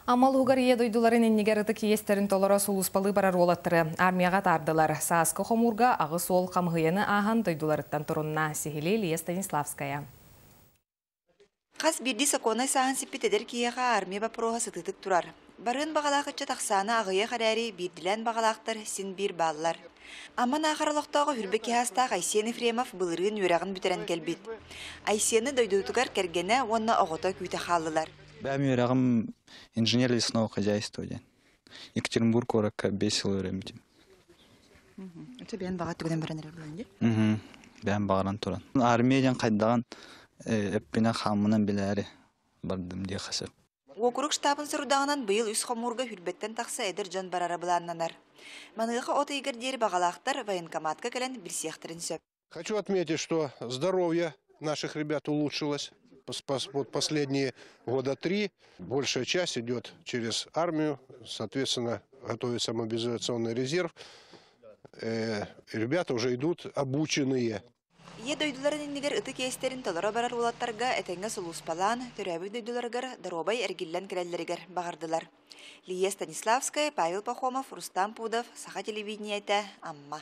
Амал угария дойдуларын эннигерыты киестерин толора сулуспалы барар олаттыры армияға тардылар. Сааскы хомурга ағы сол қамғыяны ахан дойдуларыттан турунна Сихили Лия Станиславская. Қас бірді сақонай сахан сиппетедер кияға армия бапроға сытытык турар. Барын бағалақытча тақсаны ағыя қарари бірділен бағалақтар син бір баллар. Аман ақаралықтағы хүрбеке хастақ Айсен Ефремов бұлырын өрағын бүтерен келбет. Айсені дойдутугар кергені онна оғыта күйті қалылар. Бәм өрағым инженер лесного хозяйства. Екатеринбург оракка 5 жыл өремдім. Өте бән бағат түгінен бірін өрелі? Бән бағаран тұран. Армиядан қайдаған әппіне қамынан біләрі бардым де қасып. Округ штабын сұрудағынан бұйыл үс қомурға хүрбеттен тақса әдір жан барара бұланнанар. Манығы оты егердері бағалақтар военкоматқа кәлін бір сияқтырын сөп. Хочу отметить, что здоровье наших ребят улучшилось. Последние года 3 большая часть идет через армию, соответственно, готовится мобилизационный резерв. Ребята уже идут обученные. Е дойдуларын иннигер ыты кейстерин толора барар улаттарга этенге сулуспалан, төрәбі дойдуларгар даробай әргиллен кереллерігер бағардылар. Лия Станиславская, Павел Пахомов, Рустам Пудов, Саха телевидениеті, Амма.